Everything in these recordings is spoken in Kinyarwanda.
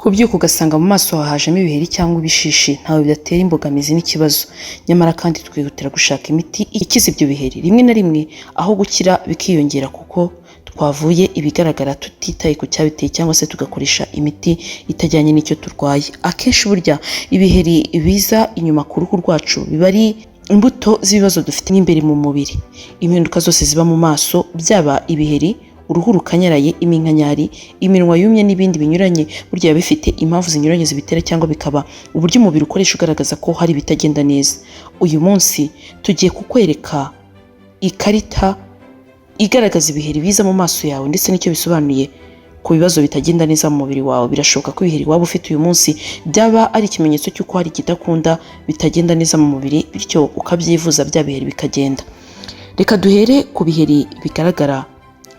Kubyuka ugasanga mu maso hahajemo ibiheri cyangwa ibishishi ntawe bidatera imbogamizi n'ikibazo, nyamara kandi twihutira gushaka imiti ikiza ibyo biheri, rimwe na rimwe aho gukira bikiyongera kuko twavuye ibigaragara tutitaye ku cyabiteye cyangwa se tugakoresha imiti itajyanye n'icyo turwaye. Akenshi burya ibiheri biza inyuma ku ruhu rwacu biba ari imbuto z'ibibazo dufite n'imbere mu mubiri. Impinduka zose ziba mu maso, byaba ibiheri, uruhu rukanyaraye, iminkanyari, iminwa yumye n'ibindi binyuranye, burya bifite impamvu zinyuranye zibitera cyangwa bikaba uburyo umubiri ukoresha ugaragaza ko hari ibitagenda neza. Uyu munsi tugiye kukwereka ikarita igaragaza ibiheri biza mu maso yawe ndetse n'icyo bisobanuye ku bibazo bitagenda neza mu mubiri wawe. Birashoboka ko ibiheri waba ufite uyu munsi byaba ari ikimenyetso cy'uko hari ikidakunda bitagenda neza mu mubiri, bityo ukabyivuza bya biheri bikagenda. Reka duhere ku biheri bigaragara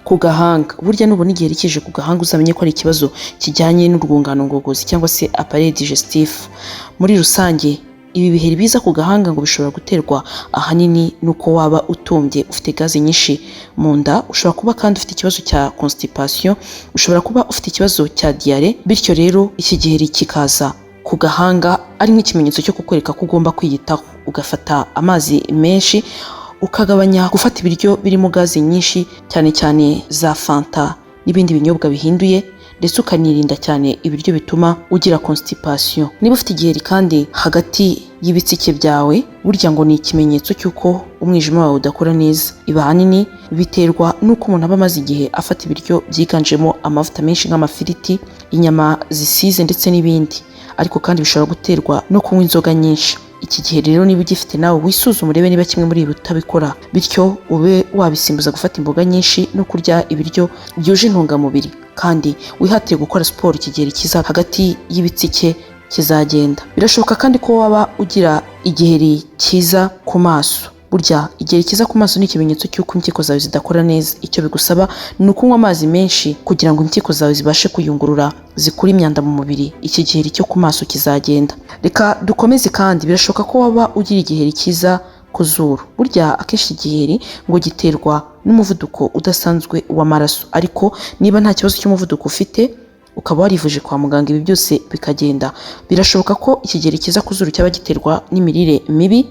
ku gahanga. Burya nubona igiheri kije ku gahanga uzamenye ko ari ikibazo kijyanye n'urwungano ngogozi cyangwa se appareil digestif. Muri rusange ibi biheri biza ku gahanga ngo bishobora guterwa ahanini nuko waba utumbye, ufite gaze nyinshi mu nda, ushobora kuba kandi ufite ikibazo cya constipation, ushobora kuba ufite ikibazo cya diare, bityo rero iki giheri kikaza ku gahanga ari nk'ikimenyetso cyo kukwereka ko ugomba kwiyitaho, ugafata amazi menshi, ukagabanya gufata ibiryo birimo gaze nyinshi cyane cyane za fanta n'ibindi binyobwa bihinduye, ndetse ukanirinda cyane ibiryo bituma ugira constipation. Niba ufite igiheri kandi hagati y'ibitsike byawe, burya ngo ni ikimenyetso cy'uko umwijima wawe udakora neza. Ibi ahanini biterwa n'uko umuntu aba amaze igihe afata ibiryo byiganjemo amavuta menshi nk'amafiriti, inyama zisize ndetse n'ibindi, ariko kandi bishobora guterwa no kunywa inzoga nyinshi. Iki gihe rero niba ugifite nawe wisuzume urebe niba kimwe muri ibi utabikora, bityo ube wabisimbuza gufata imboga nyinshi no kurya ibiryo byuje intungamubiri, kandi wihatire gukora siporo. Ikigeri kiza hagati y'ibitsike kizagenda. Birashoboka kandi ko waba ugira igiheri kiza ku maso. Burya igiheri kiza ku maso ni ikimenyetso cy'uko impyiko zawe zidakora neza. Icyo bigusaba ni ukunywa amazi menshi kugira ngo impyiko zawe zibashe kuyungurura, zikura imyanda mu mubiri. Iki giheri cyo ku maso kizagenda. Reka dukomeze kandi. Birashoboka ko waba ugira igiheri kiza ku zuru. Burya akenshi igiheri ngo giterwa n'umuvuduko udasanzwe w'amaraso, ariko niba nta kibazo cy'umuvuduko ufite ukaba warivuje kwa muganga ibi byose bikagenda, birashoboka ko ikigeri kiza ku zuru cyaba giterwa n'imirire mibi,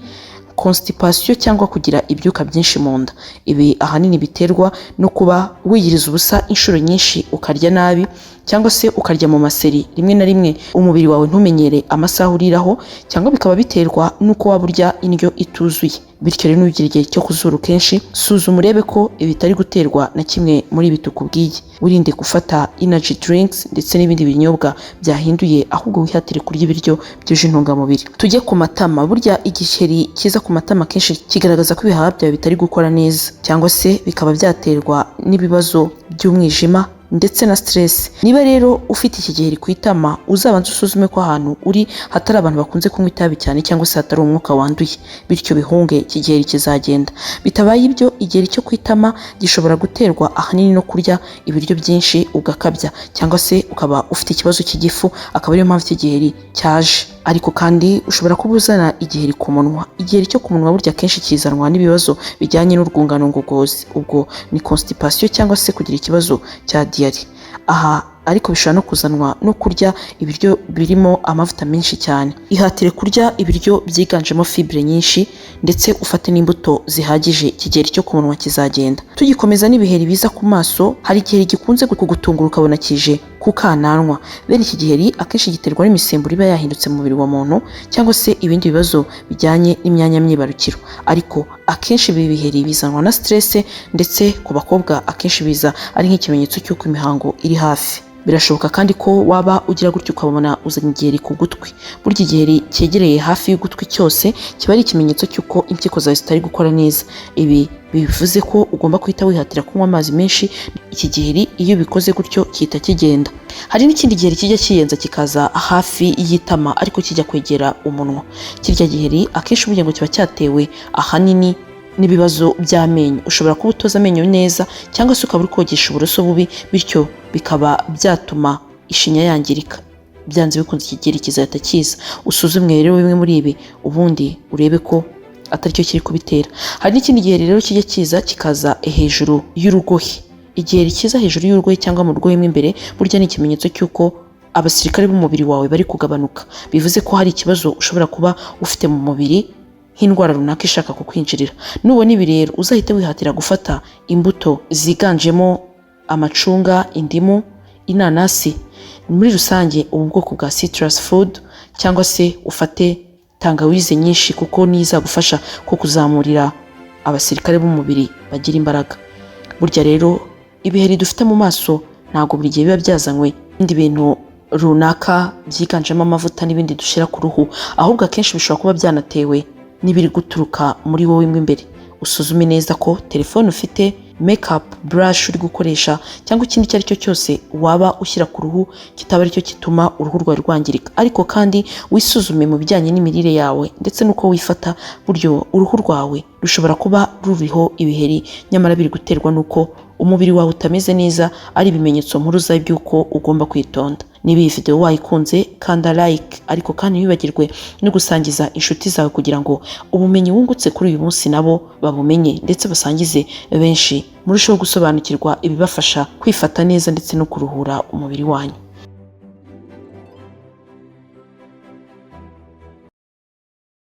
constipation cyangwa kugira ibyuka byinshi mu nda. Ibi ahanini biterwa no kuba wiyiriza ubusa inshuro nyinshi, ukarya nabi cyangwa se ukarya mu maseri, rimwe na rimwe umubiri wawe ntumenyere amasaha uriraho, cyangwa bikaba biterwa n'uko waba urya indyo ituzuye. Bityo rero nugira igihe cyo kuzuru kenshi, suzuma urebe ko bitari guterwa na kimwe muri ibi tukubwiye. Wirinde gufata energy drinks ndetse n'ibindi binyobwa byahinduye, ahubwo wihatire kurya ibiryo byuje intungamubiri. Tujye ku matama. Burya igiheri kiza ku matama kenshi kigaragaza ko ibihaha byawe bitari gukora neza, cyangwa se bikaba byaterwa n'ibibazo by'umwijima ndetse na stress. Niba rero ufite iki giheri ku itama, uzabanza usuzume ko ahantu uri hatari abantu bakunze kunywa itabi cyane cyangwa se hatari umwuka wanduye, bityo bihunge iki giheri kizagenda. Bitabaye ibyo, igiheri cyo ku itama gishobora guterwa ahanini no kurya ibiryo byinshi ugakabya, cyangwa se ukaba ufite ikibazo cy'igifu, akaba ariyo mpamvu iki giheri cyaje. Ariko kandi ushobora kuba uzana igiheri ku munwa. Igiheri cyo ku munwa burya kenshi kizanwa n'ibibazo bijyanye n'urwungano ngogozi, ubwo ni constipation cyangwa se kugira ikibazo cya diare. Aha ariko bishobora no kuzanwa no kurya ibiryo birimo amavuta menshi cyane. Ihatire kurya ibiryo byiganjemo fibre nyinshi, ndetse ufate n'imbuto zihagije. Ikigeri cyo ku munwa kizagenda. Tugikomeza n'ibiheri biza ku maso, hari igiheri gikunze kugutungura ukabona kije ku kananwa. Bene iki giheri akenshi giterwa n'imisemburo iba yahindutse mu mubiri wa muntu, cyangwa se ibindi bibazo bijyanye n'imyanya myibarukiro. Ariko akenshi ibi biheri bizanwa na stress, ndetse ku bakobwa akenshi biza ari nk'ikimenyetso cy'uko imihango iri hafi. Birashoboka kandi ko waba ugira gutyo ukabona uzanye igiheri ku gutwi. Burya igiheri cyegereye hafi y'ugutwi cyose kiba ari ikimenyetso cy'uko impyiko zawe zitari gukora neza. Ibi bivuze ko ugomba kwita wihatira kunywa amazi menshi. Iki giheri iyo bikoze gutyo gihita kigenda. Hari n'ikindi giheri kijya kiyenza kikaza hafi y'itama ariko kijya kwegera umunwa. Kirya giheri akenshi burya ngo kiba cyatewe ahanini n'ibibazo by'amenyo. Ushobora kuba utoza amenyo neza, cyangwa se ukaba uri kogesha uburoso bubi, bityo bikaba byatuma ishinya yangirika. Byanze bikunze iki giheri kizahita kiza. Usuzume rero bimwe muri ibi, ubundi urebe ko atari cyo kiri kubitera. Hari n'ikindi giheri rero kijya kiza kikaza hejuru y'urugohe. Igiheri kiza hejuru y'urugohe cyangwa mu rugohe mo imbere, burya ni ikimenyetso cy'uko abasirikare b'umubiri wawe bari kugabanuka, bivuze ko hari ikibazo ushobora kuba ufite mu mubiri nk'indwara runaka ishaka kukwinjirira. Nubona ibi rero uzahite wihatira gufata imbuto ziganjemo amacunga, indimu, inanasi, muri rusange ubu bwoko bwa citrus food, cyangwa se ufate tangawize nyinshi kuko nizagufasha ko kuzamurira abasirikare b'umubiri bagira imbaraga. Burya rero ibiheri dufite mu maso ntabwo buri gihe biba byazanywe n'ibindi bintu runaka byiganjemo amavuta n'ibindi dushyira ku ruhu, ahubwo akenshi bishobora kuba byanatewe n'ibiri guturuka muri wowe mo imbere. Usuzume neza ko telefone ufite, makeup, brush uri gukoresha cyangwa ikindi icyo ari cyo cyose waba ushyira ku ruhu kitaba aricyo gituma uruhu rwawe rwangirika. Ariko kandi wisuzume mu bijyanye n'imirire yawe ndetse n'uko wifata, buryo uruhu rwawe rushobora kuba ruriho ibiheri nyamara biri guterwa n'uko umubiri wawe utameze neza, ari ibimenyetso mpuruza by'uko ugomba kwitonda. Niba iyi video wayikunze kanda like, ariko kandi wibagirwe no gusangiza inshuti zawe kugira ngo ubumenyi wungutse kuri uyu munsi nabo babumenye ndetse basangize benshi, murusheho gusobanukirwa ibibafasha kwifata neza ndetse no kuruhura umubiri wanyu.